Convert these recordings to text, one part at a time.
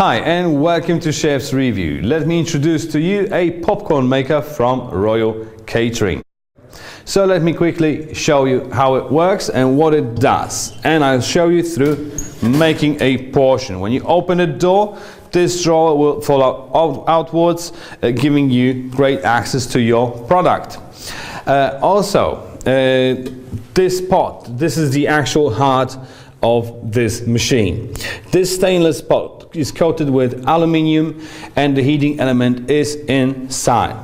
Hi and welcome to Chef's Review. Let me introduce to you a popcorn maker from Royal Catering. So let me quickly show you how it works and what it does, and I'll show you through making a portion. When you open the door, this drawer will fall outwards, giving you great access to your product. This pot, this is the actual heart of this machine. This stainless pot is coated with aluminium and the heating element is inside.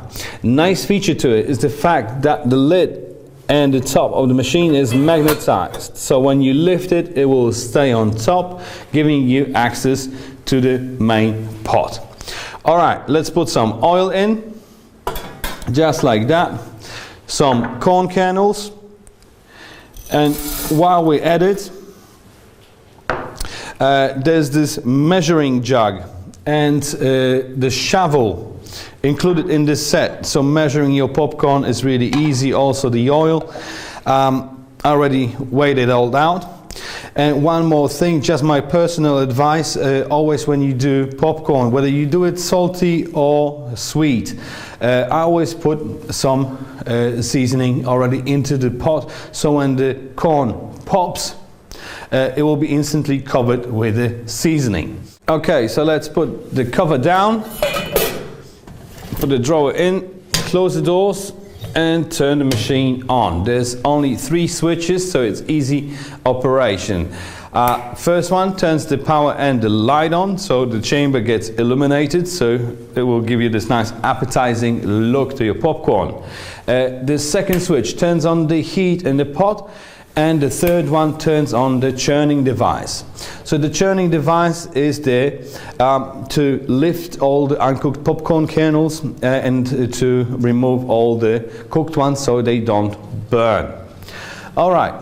Nice feature to it is the fact that the lid and the top of the machine is magnetized, so when you lift it, it will stay on top, giving you access to the main pot. Alright, let's put some oil in, just like that, some corn kernels, and while we're at it, there's this measuring jug and the shovel included in this set, so measuring your popcorn is really easy. Also the oil, I already weighed it all out. And one more thing, just my personal advice, always when you do popcorn, whether you do it salty or sweet, I always put some seasoning already into the pot, so when the corn pops, it will be instantly covered with the seasoning. Okay, so let's put the cover down, put the drawer in, close the doors and turn the machine on. There's only 3 switches, so it's easy operation. First one turns the power and the light on, so the chamber gets illuminated, so it will give you this nice appetizing look to your popcorn. The second switch turns on the heat in the pot, and the third one turns on the churning device. So the churning device is there to lift all the uncooked popcorn kernels and to remove all the cooked ones so they don't burn. Alright,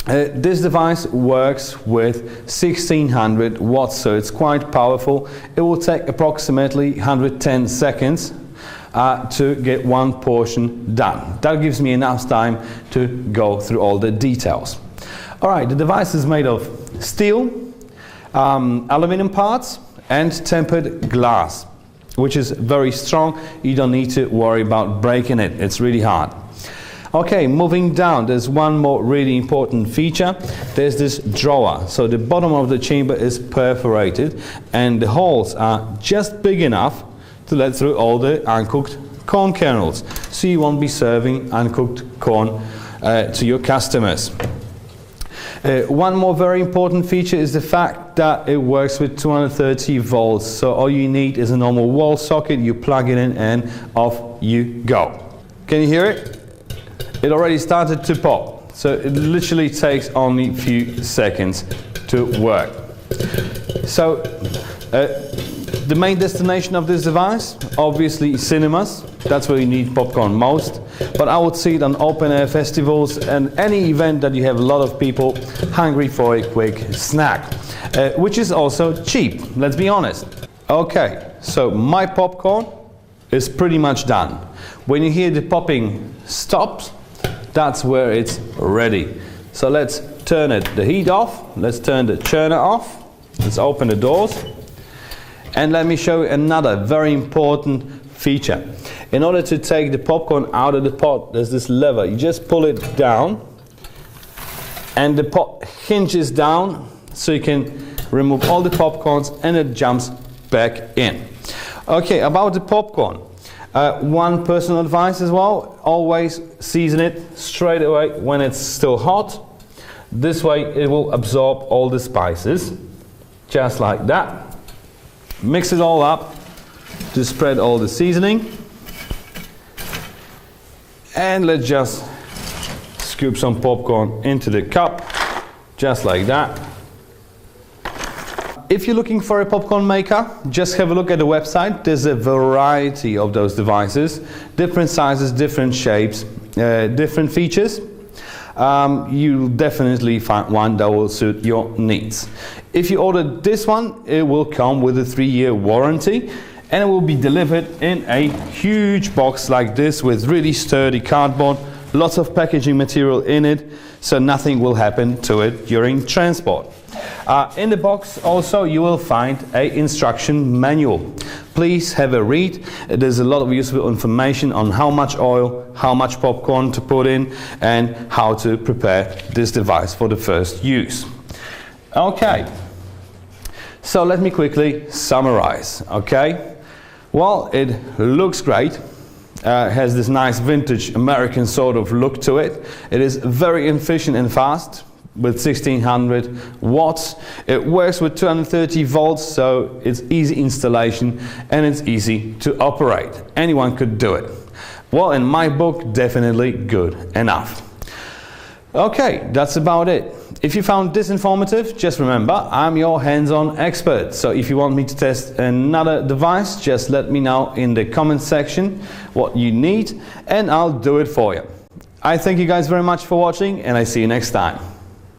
this device works with 1600 watts, so it's quite powerful. It will take approximately 110 seconds to get one portion done. That gives me enough time to go through all the details. Alright, the device is made of steel, aluminum parts and tempered glass, which is very strong. You don't need to worry about breaking it, it's really hard. Okay, moving down, there's one more really important feature. There's this drawer. So the bottom of the chamber is perforated and the holes are just big enough to let through all the uncooked corn kernels, so you won't be serving uncooked corn to your customers. One more very important feature is the fact that it works with 230 volts, so all you need is a normal wall socket, you plug it in and off you go. Can you hear it? It already started to pop, so it literally takes only a few seconds to work. So the main destination of this device, obviously cinemas, that's where you need popcorn most, but I would see it on open air festivals and any event that you have a lot of people hungry for a quick snack, which is also cheap, let's be honest. Okay, so my popcorn is pretty much done. When you hear the popping stops, that's where it's ready. So let's turn the heat off, let's turn the churner off, let's open the doors. And let me show you another very important feature. In order to take the popcorn out of the pot, there's this lever. You just pull it down and the pot hinges down, so you can remove all the popcorns and it jumps back in. Okay, about the popcorn. One personal advice as well, always season it straight away when it's still hot. This way it will absorb all the spices, just like that. Mix it all up to spread all the seasoning, and let's just scoop some popcorn into the cup, just like that. If you're looking for a popcorn maker, just have a look at the website. There's a variety of those devices, different sizes, different shapes, different features. You'll definitely find one that will suit your needs. If you order this one, it will come with a 3-year warranty and it will be delivered in a huge box like this with really sturdy cardboard lots of packaging material in it, so nothing will happen to it during transport. In the box also you will find an instruction manual. Please have a read. There's a lot of useful information on how much oil, how much popcorn to put in, and how to prepare this device for the first use. Okay, so let me quickly summarize. Okay, well, it looks great. Has this nice vintage American sort of look to it. It is very efficient and fast with 1600 watts. It works with 230 volts, so it's easy installation and it's easy to operate. Anyone could do it. Well, in my book, definitely good enough. Okay, that's about it. If you found this informative, just remember, I'm your hands-on expert. So if you want me to test another device, just let me know in the comment section what you need and I'll do it for you. I thank you guys very much for watching and I see you next time.